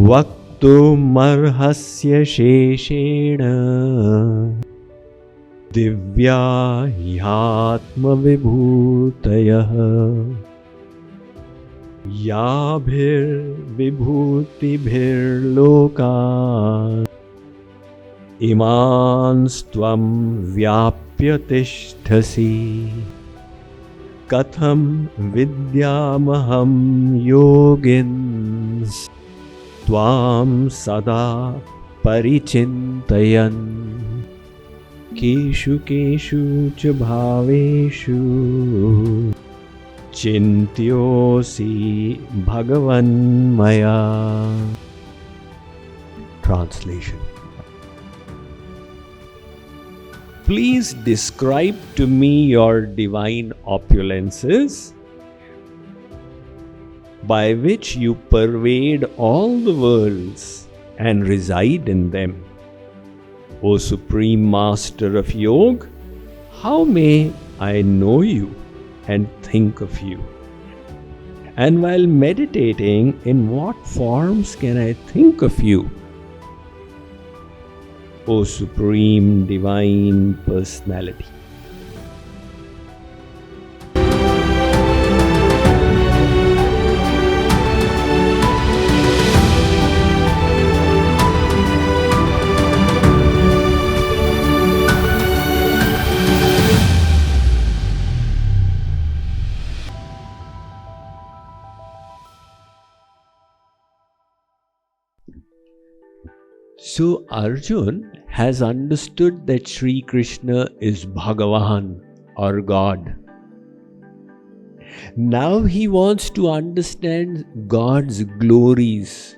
vaktumarhasya sheshena divya yatma vibhutayah yabhir vibhutibhir lokan imanstvam vyapya tishthasi katham vidyamaham yogins tvam sada parichintayan keshu keshu cha bhaveshu chintyosi bhagavan maya. Translation. Please describe to me your divine opulences by which you pervade all the worlds and reside in them. O Supreme Master of Yoga, how may I know you and think of you? And while meditating, in what forms can I think of you? O Supreme Divine Personality. So Arjun has understood that Shree Krishna is Bhagavan or God. Now he wants to understand God's glories,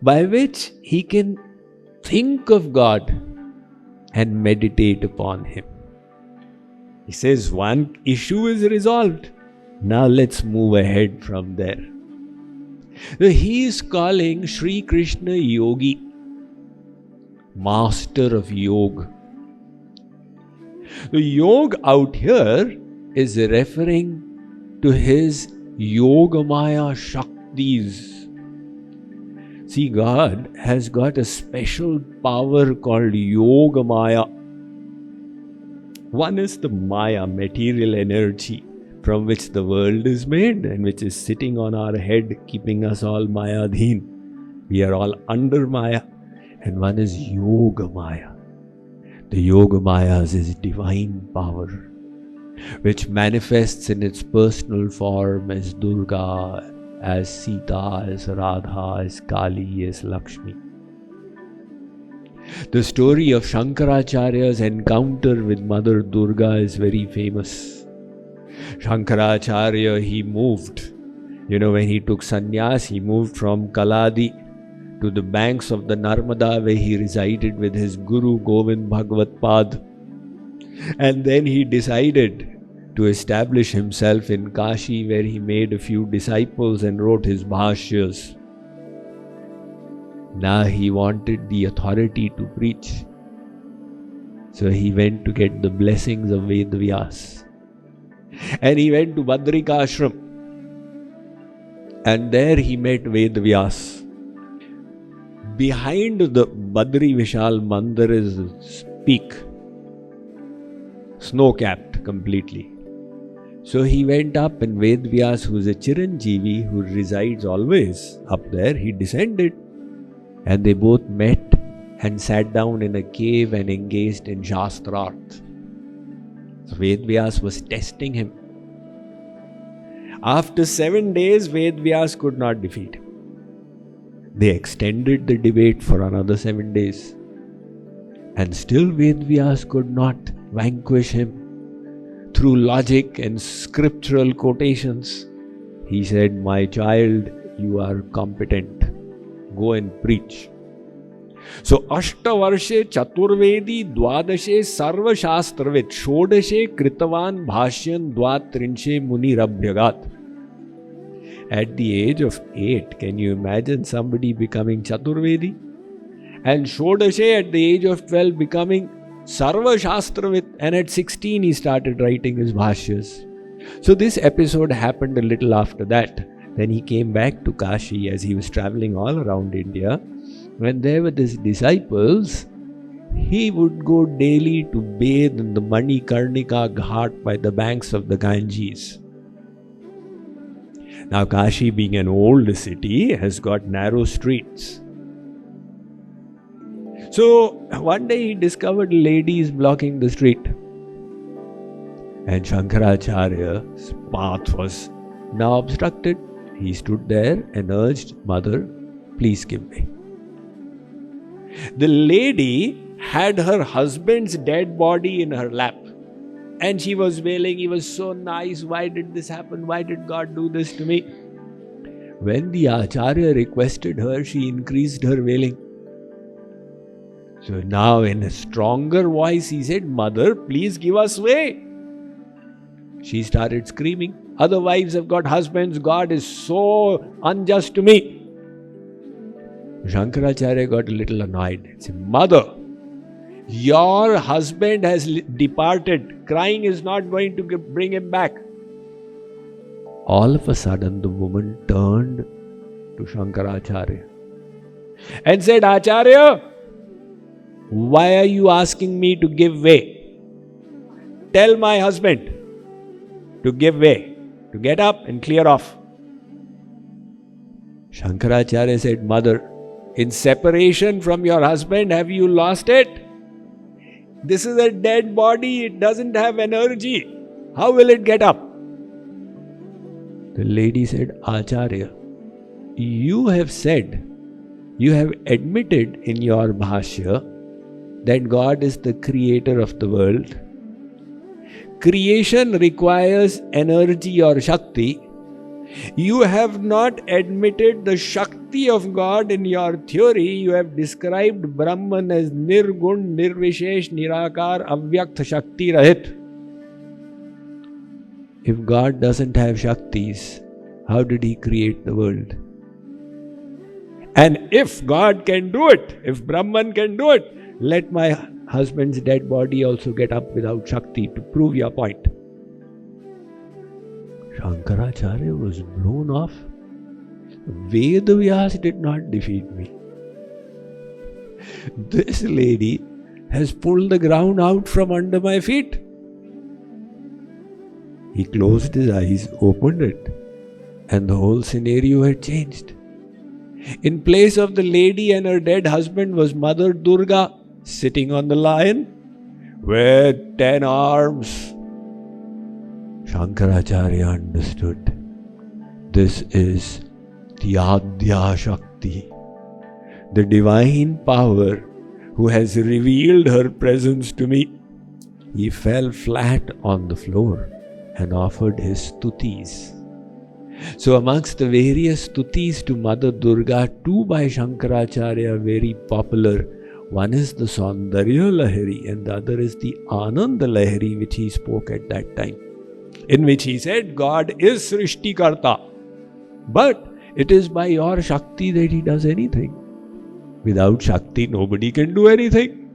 by which he can think of God and meditate upon Him. He says one issue is resolved. Now let's move ahead from there. He is calling Shree Krishna Yogi, Master of Yoga. The Yoga out here is referring to his Yogamaya Shaktis. See, God has got a special power called Yogamaya. One is the Maya, material energy, from which the world is made and which is sitting on our head, keeping us all Mayadhin. We are all under Maya. And one is Yogamaya. The Yogamaya is his divine power, which manifests in its personal form as Durga, as Sita, as Radha, as Kali, as Lakshmi. The story of Shankaracharya's encounter with Mother Durga is very famous. Shankaracharya, he moved. When he took sanyas, he moved from Kaladi to the banks of the Narmada, where he resided with his Guru Govind Bhagavat Pad. And then he decided to establish himself in Kashi, where he made a few disciples and wrote his bhashyas. Now he wanted the authority to preach. So he went to get the blessings of Vedavyas. And he went to Badrika Ashram. And there he met Vedavyas. Behind the Badri Vishal Mandir is a peak, snow-capped completely. So he went up, and Vedavyas, who is a Chiranjeevi, who resides always up there, he descended. And they both met and sat down in a cave and engaged in Shastrarth. So Vedavyas was testing him. After 7 days, Vedavyas could not defeat him. They extended the debate for another 7 days. And still Vedavyas could not vanquish him. Through logic and scriptural quotations, he said, "My child, you are competent. Go and preach." So, Ashtavarshe Chaturvedi Dwadashe Sarva Shastravit Shodashe Kritavan Bhashyan Dvatrinshe Muni Rabhyagat. At the age of 8, can you imagine somebody becoming Chaturvedi? And Shodashe at the age of 12 becoming Sarva Shastravit, and at 16 he started writing his bhashyas. So this episode happened a little after that. Then he came back to Kashi as he was traveling all around India. When there were his disciples, he would go daily to bathe in the Manikarnika Ghat by the banks of the Ganges. Now Kashi, being an old city, has got narrow streets. So one day he discovered ladies blocking the street. And Shankaracharya's path was now obstructed. He stood there and urged, "Mother, please give way." The lady had her husband's dead body in her lap. And she was wailing, "He was so nice. Why did this happen? Why did God do this to me?" When the Acharya requested her, she increased her wailing. So now in a stronger voice he said, "Mother, please give us way." She started screaming, "Other wives have got husbands. God is so unjust to me." Shankaracharya got a little annoyed. He said, "Mother, your husband has departed. Crying is not going to bring him back." All of a sudden, the woman turned to Shankaracharya and said, "Acharya, why are you asking me to give way? Tell my husband to give way, to get up and clear off." Shankaracharya said, "Mother, in separation from your husband, have you lost it? This is a dead body. It doesn't have energy. How will it get up?" The lady said, "Acharya, you have said, you have admitted in your bhashya that God is the creator of the world. Creation requires energy or shakti. You have not admitted the Shakti of God in your theory. You have described Brahman as Nirgun, Nirvishesh, Nirakar, Avyakt, Shakti Rahit. If God doesn't have Shaktis, how did He create the world? And if God can do it, if Brahman can do it, let my husband's dead body also get up without Shakti to prove your point." Shankaracharya was blown off. Vedavyas did not defeat me. This lady has pulled the ground out from under my feet. He closed his eyes, opened it, and the whole scenario had changed. In place of the lady and her dead husband was Mother Durga sitting on the lion with 10 arms. Shankaracharya understood. This is the Adya Shakti, the divine power who has revealed her presence to me. He fell flat on the floor and offered his stutis. So amongst the various stutis to Mother Durga, two by Shankaracharya very popular. One is the Saundarya Lahari and the other is the Ananda Lahari, which he spoke at that time, in which he said, God is Srishti Karta, but it is by your Shakti that he does anything. Without Shakti, nobody can do anything.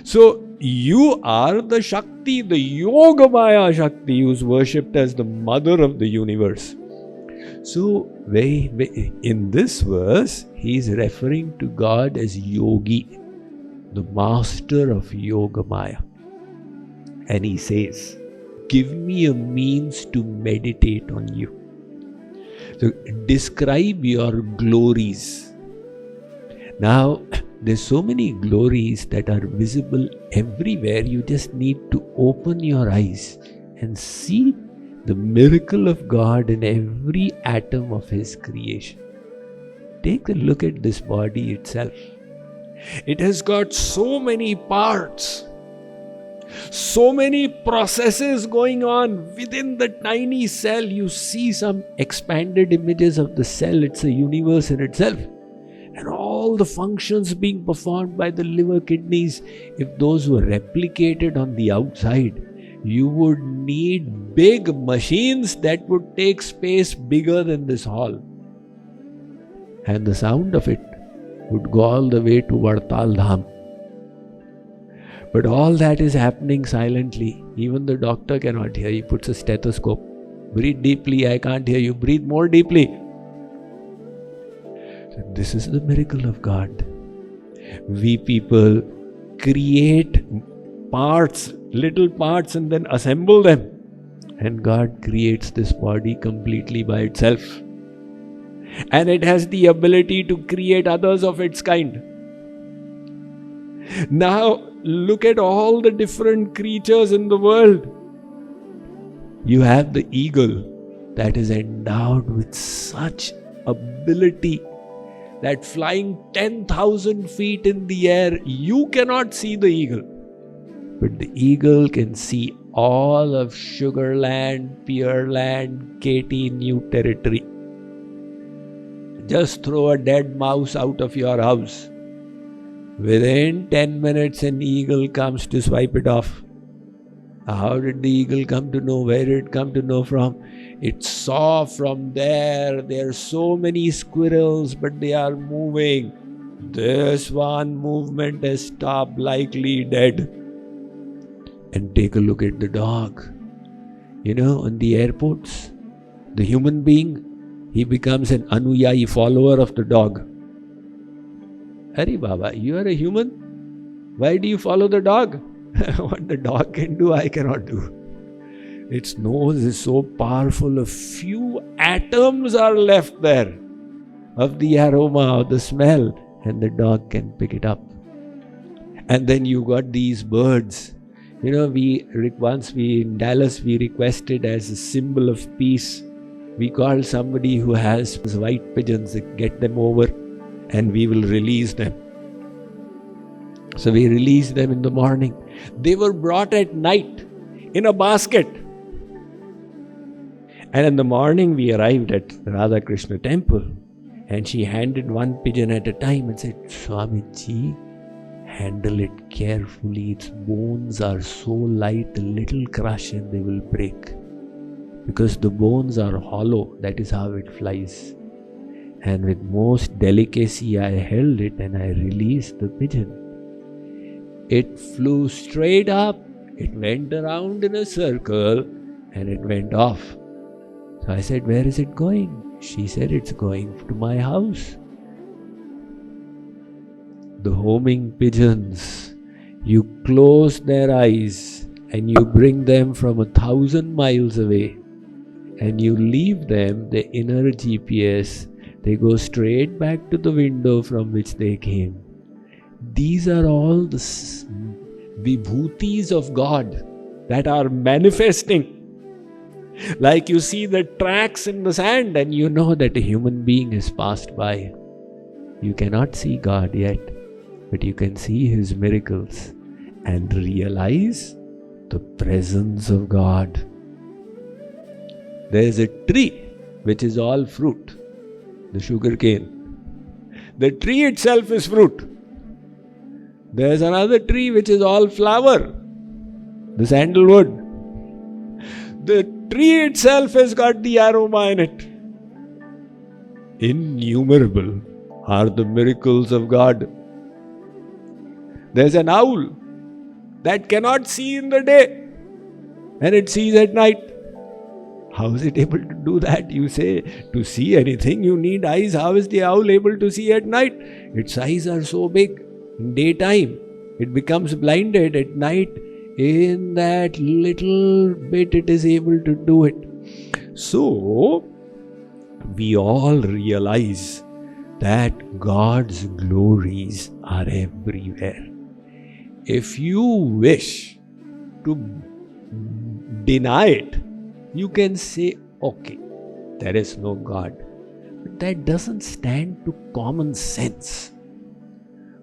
So you are the Shakti, the Yogamaya Shakti, who is worshipped as the mother of the universe. So in this verse, he is referring to God as Yogi, the master of Yogamaya. And he says, give me a means to meditate on you. So describe your glories. Now, there's so many glories that are visible everywhere. You just need to open your eyes and see the miracle of God in every atom of His creation. Take a look at this body itself. It has got so many parts, so many processes going on within the tiny cell. You see some expanded images of the cell. It's a universe in itself. And all the functions being performed by the liver, kidneys, if those were replicated on the outside, you would need big machines that would take space bigger than this hall. And the sound of it would go all the way to Vartal Dham. But all that is happening silently. Even the doctor cannot hear. He puts a stethoscope. Breathe deeply, I can't hear you. Breathe more deeply. This is the miracle of God. We people create parts, little parts, and then assemble them. And God creates this body completely by itself. And it has the ability to create others of its kind. Now, look at all the different creatures in the world. You have the eagle that is endowed with such ability that flying 10,000 feet in the air, you cannot see the eagle. But the eagle can see all of Sugarland, Pearland, Katy New Territory. Just throw a dead mouse out of your house. Within 10 minutes, an eagle comes to swipe it off. How did the eagle come to know? Where did it come to know from? It saw from there. There are so many squirrels, but they are moving. This one movement has stopped, likely dead. And take a look at the dog. On the airports, the human being, he becomes an anuyayi follower of the dog. Hari Baba, you are a human. Why do you follow the dog? What the dog can do, I cannot do. Its nose is so powerful, a few atoms are left there of the aroma, of the smell, and the dog can pick it up. And then you got these birds. Once in Dallas, we requested as a symbol of peace. We called somebody who has white pigeons, get them over, and we will release them. So we released them in the morning. They were brought at night in a basket. And in the morning we arrived at Radha Krishna temple, and she handed one pigeon at a time and said, Swamiji, handle it carefully. Its bones are so light, a little crush and they will break. Because the bones are hollow, that is how it flies. And with most delicacy I held it and I released the pigeon. It flew straight up, it went around in a circle and it went off. So I said, where is it going? She said, it's going to my house. The homing pigeons, you close their eyes and you bring them from 1,000 miles away and you leave them, the inner GPS, they go straight back to the window from which they came. These are all the vibhutis of God that are manifesting. Like you see the tracks in the sand and you know that a human being has passed by. You cannot see God yet, but you can see His miracles and realize the presence of God. There is a tree which is all fruit, the sugar cane. The tree itself is fruit. There is another tree which is all flower, the sandalwood. The tree itself has got the aroma in it. Innumerable are the miracles of God. There's an owl that cannot see in the day and it sees at night. How is it able to do that? You say, to see anything you need eyes. How is the owl able to see at night? Its eyes are so big. In daytime, it becomes blinded. At night, in that little bit, it is able to do it. So, we all realize that God's glories are everywhere. If you wish to deny it, you can say, okay, there is no God. But that doesn't stand to common sense.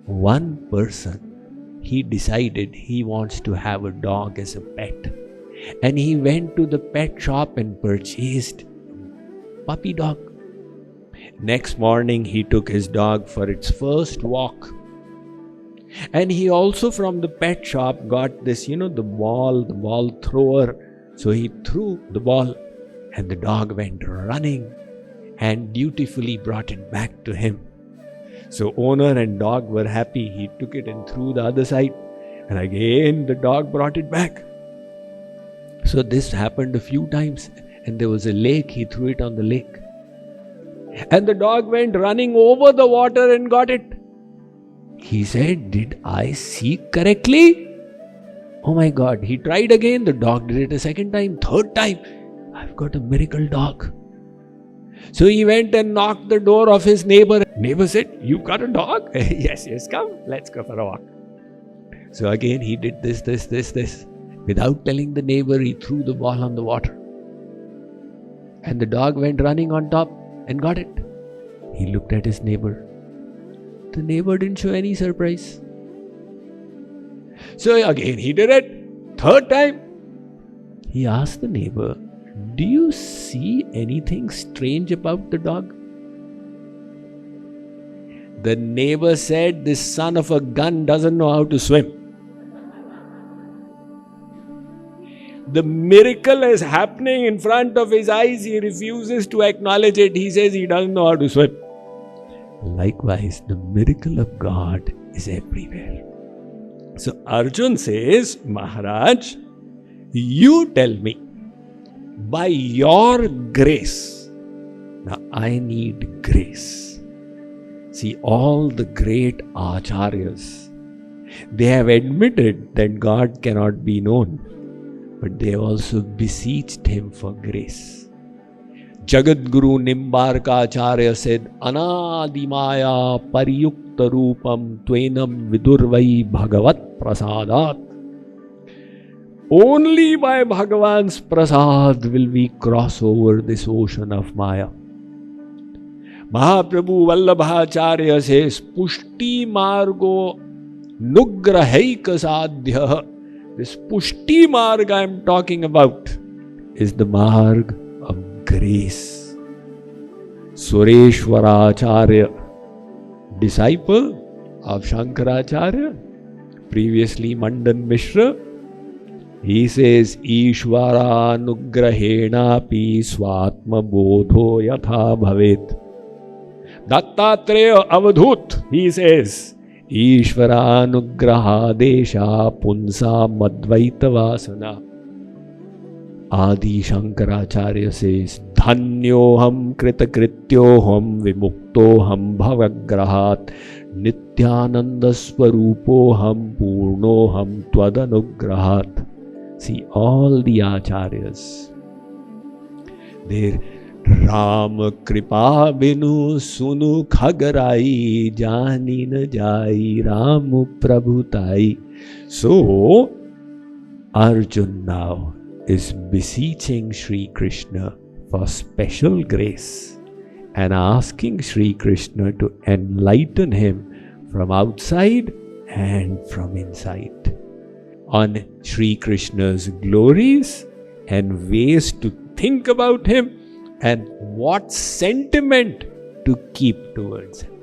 One person, he decided he wants to have a dog as a pet. And he went to the pet shop and purchased a puppy dog. Next morning, he took his dog for its first walk. And he also from the pet shop got this, the ball thrower. So he threw the ball and the dog went running and dutifully brought it back to him. So owner and dog were happy. He took it and threw the other side. And again the dog brought it back. So this happened a few times. And there was a lake. He threw it on the lake. And the dog went running over the water and got it. He said, "Did I see correctly?" Oh my God. He tried again. The dog did it a second time, third time. "I've got a miracle dog." So he went and knocked the door of his neighbor. Neighbor said, "You've got a dog?" Yes, come, let's go for a walk. So again he did this. Without telling the neighbor, he threw the ball on the water. And the dog went running on top and got it. He looked at his neighbor. The neighbor didn't show any surprise. So again he did it. Third time, he asked the neighbor, "Do you see anything strange about the dog?" The neighbor said, "This son of a gun doesn't know how to swim." The miracle is happening in front of his eyes. He refuses to acknowledge it. He says he doesn't know how to swim. Likewise, the miracle of God is everywhere. So Arjun says, "Maharaj, you tell me, by your grace." Now I need grace. See, all the great acharyas, they have admitted that God cannot be known, but they also beseeched him for grace. Jagadguru Nimbarkacharya said, "Anadimaya pariyukta rupam tvenam vidurvai bhagavat prasadat." Only by Bhagavan's prasad will we cross over this ocean of Maya. Mahaprabhu Vallabhacharya says, "Pushti margo nugrahaika sadhya." This Pushti marg I am talking about is the marg of grace. Sureshwaracharya, disciple of Shankaracharya, previously Mandan Mishra, he says, "Ishvara nugrahenapi swatma bodho yatha bhavet." Dattatreya Avadhut, he says, "Ishvara nugrahadesha punsa madvaita vasana." Adi Shankaracharya says, "Dhanyoham kritakrityoham vimuktoham bhavagrahat nityananda swarupoham purnoham tvadanugrahat." See, all the acharyas, their Ram kripa binu sunu khagarai jani na jai Ram prabhutai. So Arjun now is beseeching Shree Krishna for special grace and asking Shree Krishna to enlighten him from outside and from inside on Shree Krishna's glories and ways to think about him and what sentiment to keep towards him.